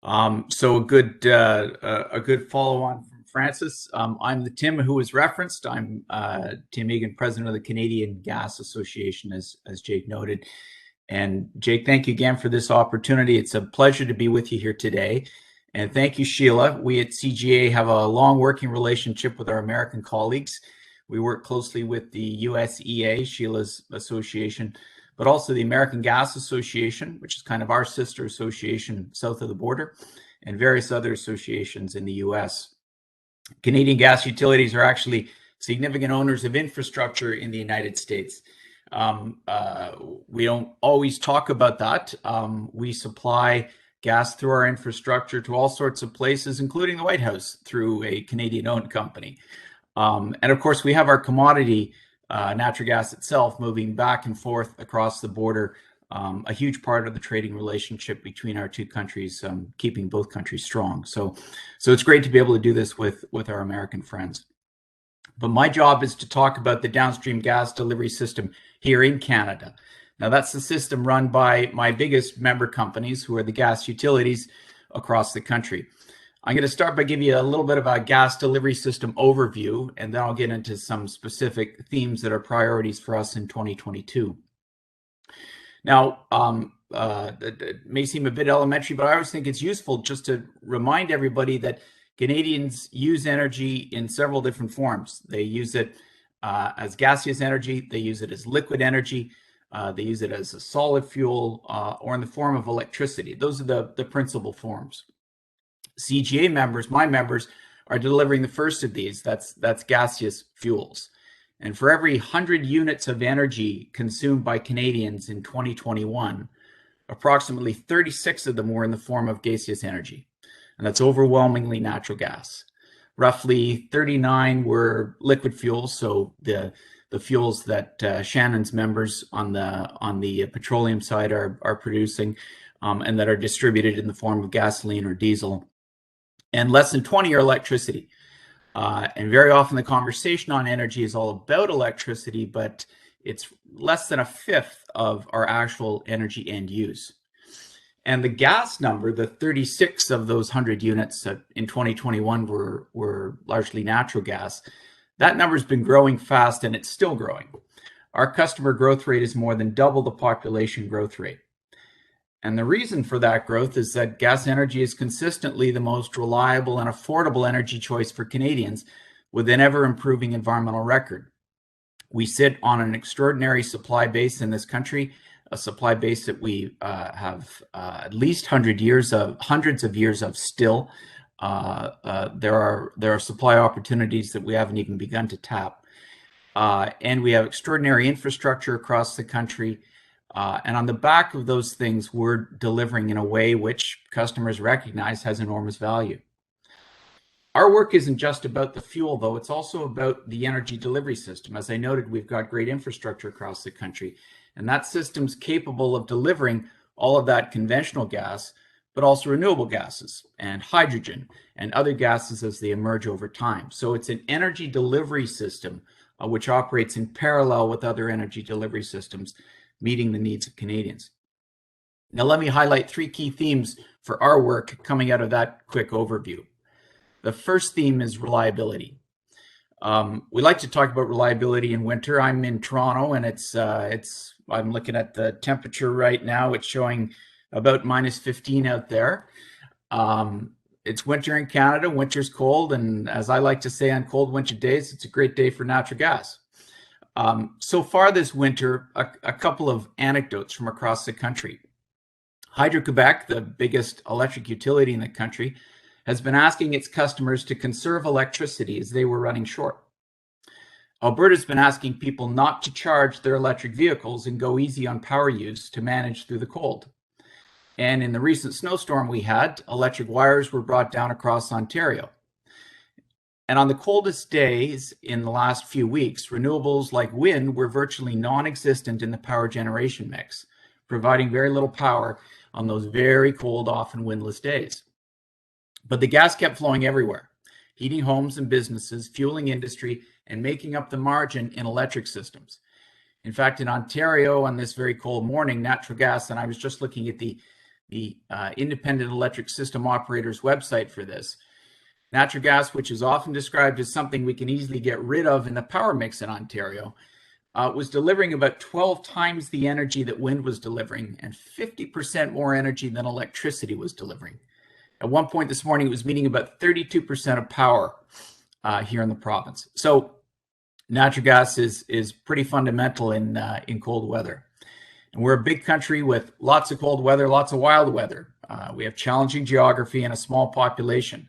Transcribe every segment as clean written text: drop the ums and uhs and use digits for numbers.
So a good follow on from Francis. I'm the Tim who was referenced. I'm Tim Egan, president of the Canadian Gas Association, as Jake noted. And Jake, thank you again for this opportunity. It's a pleasure to be with you here today. And thank you, Sheila. We at CGA have a long working relationship with our American colleagues. We work closely with the USEA, Sheila's association, but also the American Gas Association, which is kind of our sister association south of the border, and various other associations in the US. Canadian gas utilities are actually significant owners of infrastructure in the United States. We don't always talk about that. We supply gas through our infrastructure to all sorts of places, including the White House, through a Canadian-owned company. And of course, we have our commodity, natural gas itself, moving back and forth across the border, a huge part of the trading relationship between our two countries, keeping both countries strong. So it's great to be able to do this with our American friends. But my job is to talk about the downstream gas delivery system here in Canada. Now, that's the system run by my biggest member companies, who are the gas utilities across the country. I'm going to start by giving you a little bit of a gas delivery system overview, and then I'll get into some specific themes that are priorities for us in 2022. Now, it may seem a bit elementary, but I always think it's useful just to remind everybody that Canadians use energy in several different forms. They use it as gaseous energy, they use it as liquid energy, they use it as a solid fuel, or in the form of electricity. Those are the principal forms. CGA members, my members, are delivering the first of these. That's gaseous fuels. And for every 100 units of energy consumed by Canadians in 2021, approximately 36 of them were in the form of gaseous energy. And that's overwhelmingly natural gas. Roughly 39 were liquid fuels, so the fuels that Shannon's members on the petroleum side are producing, and that are distributed in the form of gasoline or diesel. And less than 20 are electricity. And very often the conversation on energy is all about electricity, but it's less than a fifth of our actual energy end use. And the gas number, the 36 of those 100 units in 2021 were largely natural gas. That number's been growing fast, and it's still growing. Our customer growth rate is more than double the population growth rate. And the reason for that growth is that gas energy is consistently the most reliable and affordable energy choice for Canadians, with an ever-improving environmental record. We sit on an extraordinary supply base in this country, a supply base that we have at least hundreds of years of still. There are supply opportunities that we haven't even begun to tap. And we have extraordinary infrastructure across the country. And on the back of those things, we're delivering in a way which customers recognize has enormous value. Our work isn't just about the fuel, though. It's also about the energy delivery system. As I noted, we've got great infrastructure across the country, and that system's capable of delivering all of that conventional gas, but also renewable gases and hydrogen and other gases as they emerge over time. So it's an energy delivery system which operates in parallel with other energy delivery systems, meeting the needs of Canadians. Now, let me highlight three key themes for our work coming out of that quick overview. The first theme is reliability. We like to talk about reliability in winter. I'm in Toronto, and I'm looking at the temperature right now. It's showing about -15 out there. It's winter in Canada. Winter's cold, and as I like to say on cold winter days, it's a great day for natural gas. So far this winter, a couple of anecdotes from across the country. Hydro-Quebec, the biggest electric utility in the country, has been asking its customers to conserve electricity as they were running short. Alberta's been asking people not to charge their electric vehicles and go easy on power use to manage through the cold. And in the recent snowstorm we had, electric wires were brought down across Ontario. And on the coldest days in the last few weeks, renewables like wind were virtually non-existent in the power generation mix, providing very little power on those very cold, often windless days. But the gas kept flowing everywhere, heating homes and businesses, fueling industry, and making up the margin in electric systems. In fact, in Ontario on this very cold morning, natural gas, and I was just looking at the the Independent Electric System Operator's website for this, natural gas, which is often described as something we can easily get rid of in the power mix in Ontario, was delivering about 12 times the energy that wind was delivering and 50% more energy than electricity was delivering. At one point this morning, it was meeting about 32% of power here in the province. So natural gas is pretty fundamental in cold weather. And we're a big country with lots of cold weather, lots of wild weather. We have challenging geography and a small population.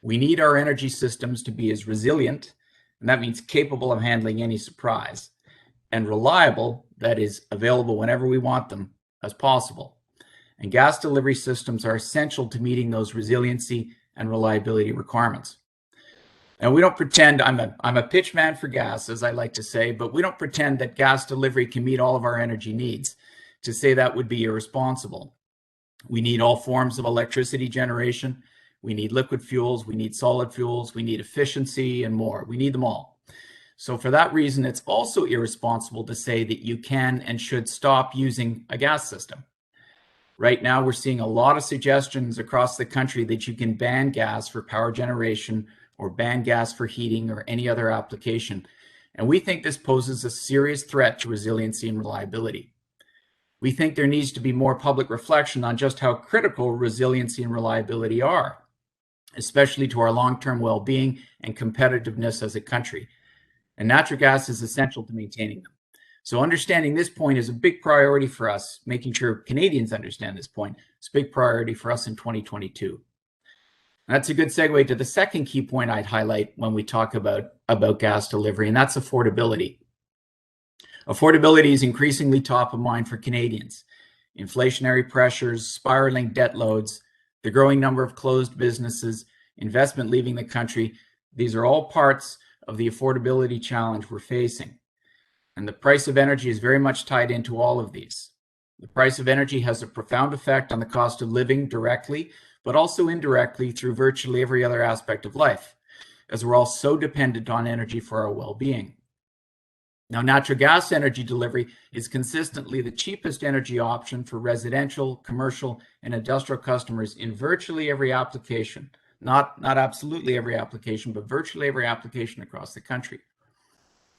We need our energy systems to be as resilient, and that means capable of handling any surprise, and reliable, that is available whenever we want them, as possible. And gas delivery systems are essential to meeting those resiliency and reliability requirements. And we don't pretend, I'm a pitch man for gas, as I like to say, but we don't pretend that gas delivery can meet all of our energy needs. To say that would be irresponsible. We need all forms of electricity generation. We need liquid fuels, we need solid fuels, we need efficiency and more. We need them all. So for that reason, it's also irresponsible to say that you can and should stop using a gas system. Right now, we're seeing a lot of suggestions across the country that you can ban gas for power generation or ban gas for heating or any other application. And we think this poses a serious threat to resiliency and reliability. We think there needs to be more public reflection on just how critical resiliency and reliability are, especially to our long-term well-being and competitiveness as a country. And natural gas is essential to maintaining them. So understanding this point is a big priority for us. Making sure Canadians understand this point is a big priority for us in 2022. And that's a good segue to the second key point I'd highlight when we talk about gas delivery, and that's affordability. Affordability is increasingly top of mind for Canadians. Inflationary pressures, spiraling debt loads, the growing number of closed businesses, investment leaving the country, these are all parts of the affordability challenge we're facing. And the price of energy is very much tied into all of these. The price of energy has a profound effect on the cost of living directly, but also indirectly through virtually every other aspect of life, as we're all so dependent on energy for our well-being. Now, natural gas energy delivery is consistently the cheapest energy option for residential, commercial, and industrial customers in virtually every application. Not absolutely every application, but virtually every application across the country.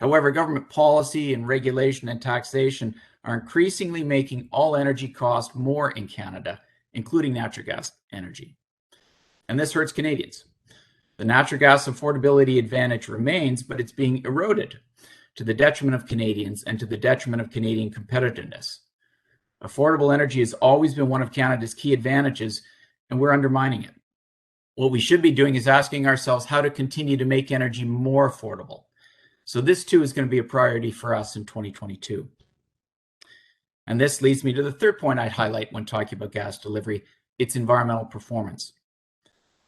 However, government policy and regulation and taxation are increasingly making all energy costs more in Canada, including natural gas energy. And this hurts Canadians. The natural gas affordability advantage remains, but it's being eroded to the detriment of Canadians and to the detriment of Canadian competitiveness. Affordable energy has always been one of Canada's key advantages, and we're undermining it. What we should be doing is asking ourselves how to continue to make energy more affordable. So this too is going to be a priority for us in 2022. And this leads me to the third point I'd highlight when talking about gas delivery. It's environmental performance.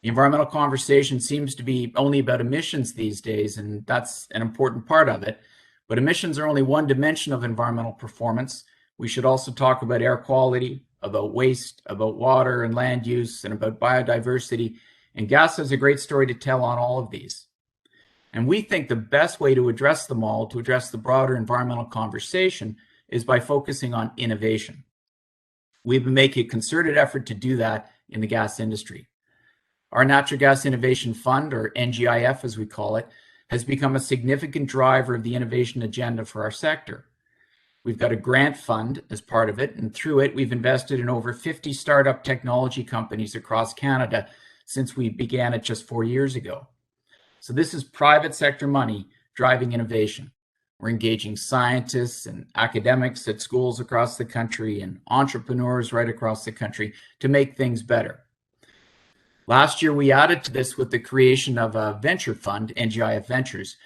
The environmental conversation seems to be only about emissions these days, and that's an important part of it. But emissions are only one dimension of environmental performance. We should also talk about air quality, about waste, about water and land use, and about biodiversity. And gas has a great story to tell on all of these. And we think the best way to address them all, to address the broader environmental conversation, is by focusing on innovation. We've been making a concerted effort to do that in the gas industry. Our Natural Gas Innovation Fund, or NGIF as we call it, has become a significant driver of the innovation agenda for our sector. We've got a grant fund as part of it, and through it, we've invested in over 50 startup technology companies across Canada since we began it just 4 years ago. So this is private sector money driving innovation. We're engaging scientists and academics at schools across the country and entrepreneurs right across the country to make things better. Last year, we added to this with the creation of a venture fund, NGIF Ventures,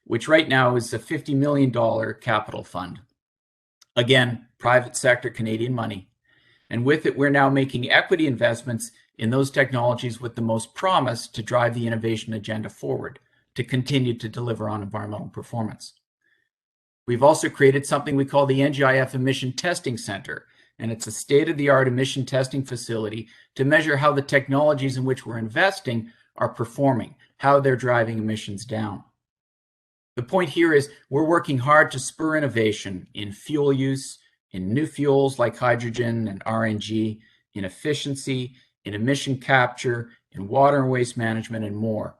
which right now is a $50 million capital fund. Again, private sector Canadian money. And with it, we're now making equity investments in those technologies with the most promise to drive the innovation agenda forward, to continue to deliver on environmental performance. We've also created something we call the NGIF Emission Testing Center, and it's a state-of-the-art emission testing facility to measure how the technologies in which we're investing are performing, how they're driving emissions down. The point here is we're working hard to spur innovation in fuel use, in new fuels like hydrogen and RNG, in efficiency, in emission capture, in water and waste management, and more.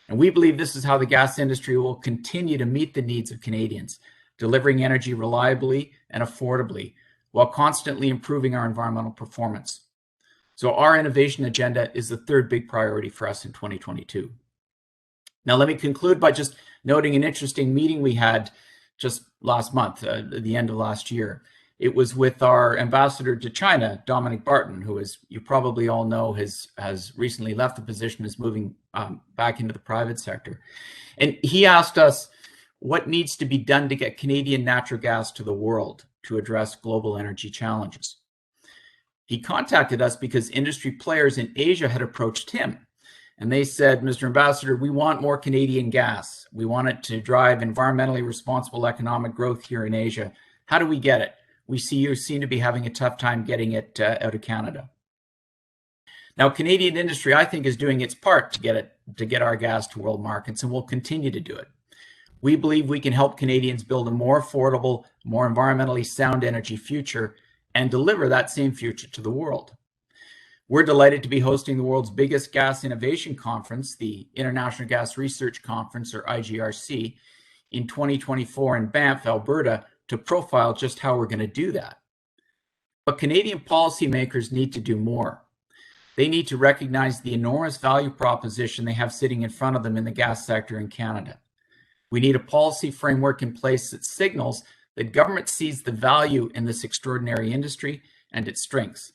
And we believe this is how the gas industry will continue to meet the needs of Canadians, delivering energy reliably and affordably while constantly improving our environmental performance. So our innovation agenda is the third big priority for us in 2022. Now, let me conclude by just noting an interesting meeting we had just last month, at the end of last year. It was with our ambassador to China, Dominic Barton, who, as you probably all know, has recently left the position, is moving back into the private sector. And he asked us what needs to be done to get Canadian natural gas to the world to address global energy challenges. He contacted us because industry players in Asia had approached him. And they said, Mr. Ambassador, we want more Canadian gas. We want it to drive environmentally responsible economic growth here in Asia. How do we get it? We see you seem to be having a tough time getting it out of Canada. Now, Canadian industry, I think, is doing its part to get our gas to world markets, and will continue to do it. We believe we can help Canadians build a more affordable, more environmentally sound energy future and deliver that same future to the world. We're delighted to be hosting the world's biggest gas innovation conference, the International Gas Research Conference, or IGRC, in 2024 in Banff, Alberta, to profile just how we're going to do that. But Canadian policymakers need to do more. They need to recognize the enormous value proposition they have sitting in front of them in the gas sector in Canada. We need a policy framework in place that signals that government sees the value in this extraordinary industry and its strengths.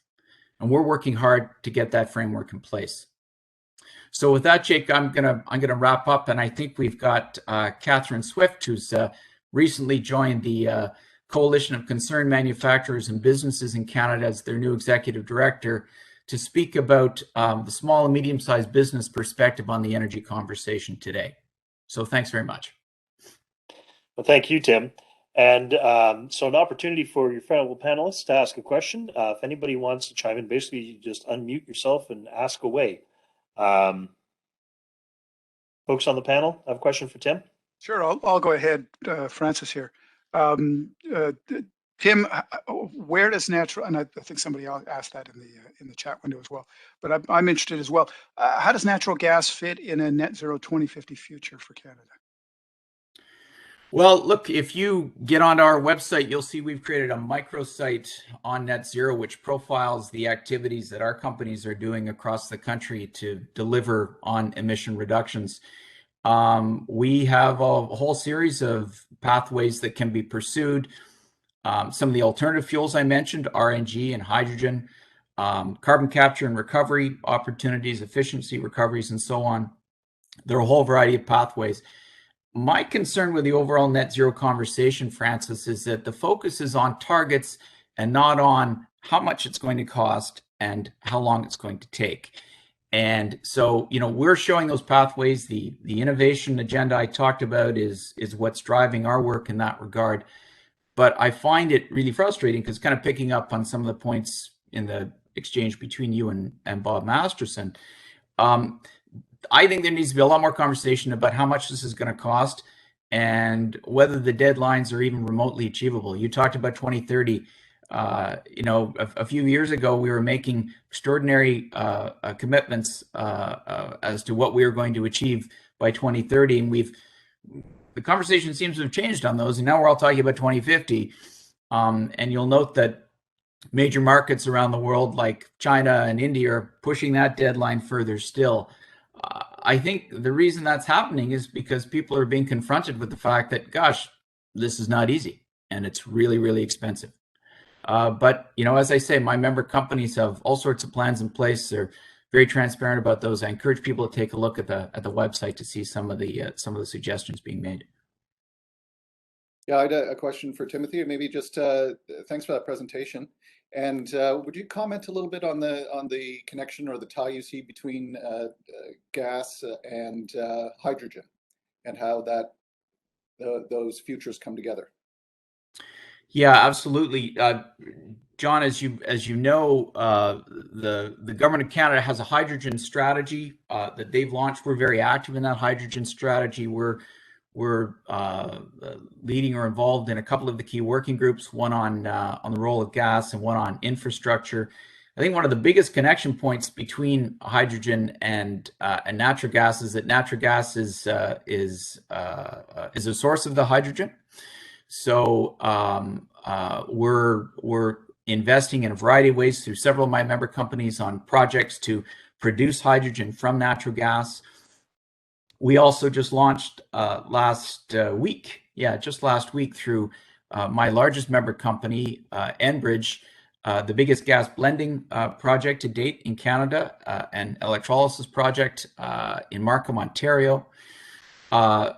And we're working hard to get that framework in place. So with that, Jake, I'm gonna wrap up, and I think we've got Catherine Swift, who's recently joined the Coalition of Concerned Manufacturers and Businesses in Canada as their new executive director, to speak about the small and medium-sized business perspective on the energy conversation today. So thanks very much. Well, thank you, Tim. And so an opportunity for your fellow panelists to ask a question. If anybody wants to chime in, basically you just unmute yourself and ask away. Folks on the panel, I have a question for Tim. Sure, I'll go ahead. Francis here. Tim, where does natural, and I think somebody else asked that in the chat window as well, but I'm interested as well. How does natural gas fit in a net zero 2050 future for Canada? Well, look, if you get onto our website, you'll see we've created a microsite on net zero, which profiles the activities that our companies are doing across the country to deliver on emission reductions. We have a whole series of pathways that can be pursued. Some of the alternative fuels I mentioned, RNG and hydrogen, carbon capture and recovery opportunities, efficiency recoveries, and so on. There are a whole variety of pathways. My concern with the overall net zero conversation, Francis, is that the focus is on targets and not on how much it's going to cost and how long it's going to take. And so, we're showing those pathways. The innovation agenda I talked about is what's driving our work in that regard. But I find it really frustrating because, kind of picking up on some of the points in the exchange between you and Bob Masterson, I think there needs to be a lot more conversation about how much this is going to cost and whether the deadlines are even remotely achievable. You talked about 2030. A few years ago, we were making extraordinary commitments as to what we were going to achieve by 2030, and the conversation seems to have changed on those, and now we're all talking about 2050. And you'll note that major markets around the world, like China and India, are pushing that deadline further still. I think the reason that's happening is because people are being confronted with the fact that, gosh, this is not easy, and it's really, really expensive. But as I say, my member companies have all sorts of plans in place. They're very transparent about those. I encourage people to take a look at the website to see some of the suggestions being made. Yeah, I had a question for Timothy. Maybe just thanks for that presentation. And would you comment a little bit on the connection or the tie you see between gas and hydrogen, and how those futures come together? Yeah, absolutely. John, as you know, the government of Canada has a hydrogen strategy that they've launched. We're very active in that hydrogen strategy. We're leading or involved in a couple of the key working groups, one on the role of gas and one on infrastructure. I think one of the biggest connection points between hydrogen and natural gas is that natural gas is a source of the hydrogen. So we're investing in a variety of ways through several of my member companies on projects to produce hydrogen from natural gas. We also just launched last week through my largest member company, Enbridge, the biggest gas blending project to date in Canada, an electrolysis project in Markham, Ontario.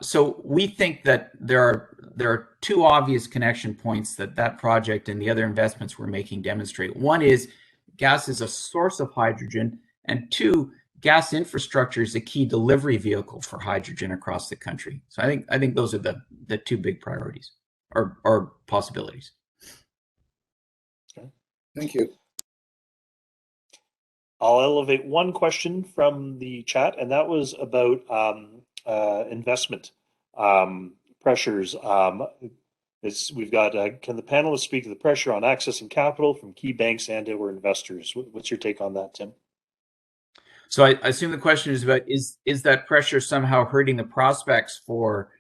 So we think that there are two obvious connection points that project and the other investments we're making demonstrate. One is gas is a source of hydrogen, and two, gas infrastructure is a key delivery vehicle for hydrogen across the country. So I think those are the two big priorities or possibilities. Okay. Thank you. I'll elevate one question from the chat, and that was about investment pressures. We've got, can the panelists speak to the pressure on accessing capital from key banks and/or investors? What's your take on that, Tim? So I assume the question is about is that pressure somehow hurting the prospects for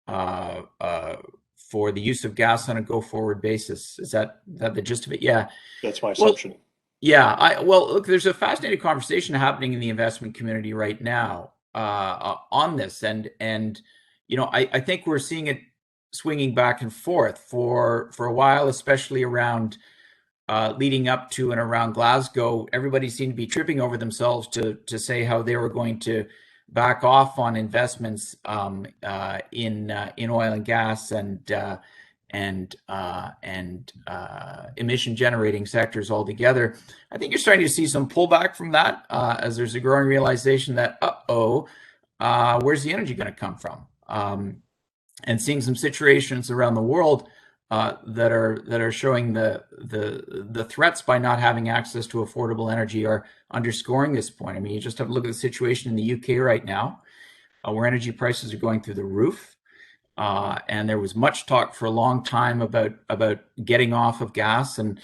the use of gas on a go-forward basis? Is that the gist of it? Yeah, that's my assumption. Well, yeah, look, there's a fascinating conversation happening in the investment community right now on this, and you know, I think we're seeing it swinging back and forth for a while, especially around leading up to and around Glasgow. Everybody seemed to be tripping over themselves to say how they were going to back off on investments in oil and gas and emission generating sectors altogether. I think you're starting to see some pullback from that as there's a growing realization that where's the energy going to come from? And seeing some situations around the world that are showing the threats by not having access to affordable energy are underscoring this point. I mean, you just have to look at the situation in the UK right now, where energy prices are going through the roof, and there was much talk for a long time about getting off of gas, and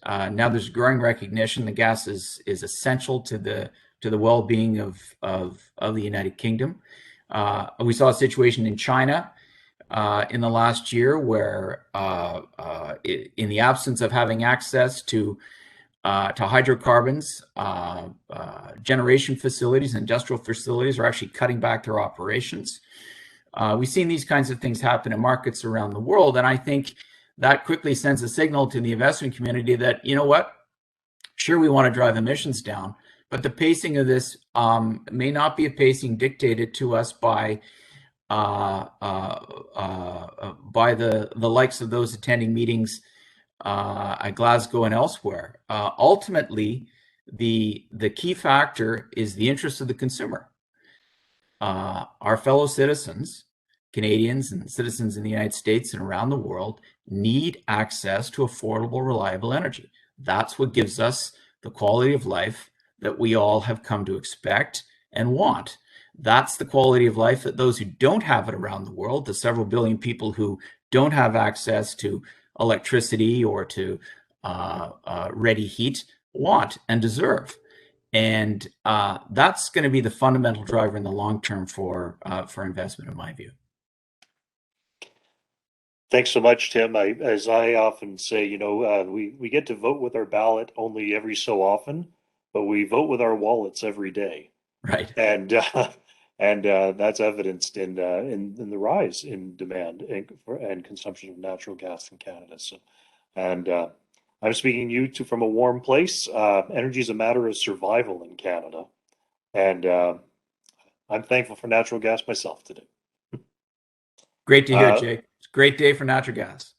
now there's growing recognition that gas is essential to the well-being of the United Kingdom. We saw a situation in China in the last year where in the absence of having access to hydrocarbons, generation facilities, industrial facilities are actually cutting back their operations. We've seen these kinds of things happen in markets around the world, and I think that quickly sends a signal to the investment community that, you know what, sure, we want to drive emissions down, but the pacing of this may not be a pacing dictated to us by the likes of those attending meetings at Glasgow and elsewhere. Ultimately, the key factor is the interest of the consumer. Our fellow citizens, Canadians and citizens in the United States and around the world, need access to affordable, reliable energy. That's what gives us the quality of life that we all have come to expect and want. That's the quality of life that those who don't have it around the world, the several billion people who don't have access to electricity or to ready heat, want and deserve. And that's going to be the fundamental driver in the long term for investment, in my view. Thanks so much, Tim. As I often say, you know, we get to vote with our ballot only every so often, but we vote with our wallets every day. Right. And that's evidenced in the rise in demand and consumption of natural gas in Canada. So, and I'm speaking to you from a warm place. Energy is a matter of survival in Canada, and I'm thankful for natural gas myself today. Great to hear, Jake. It's a great day for natural gas.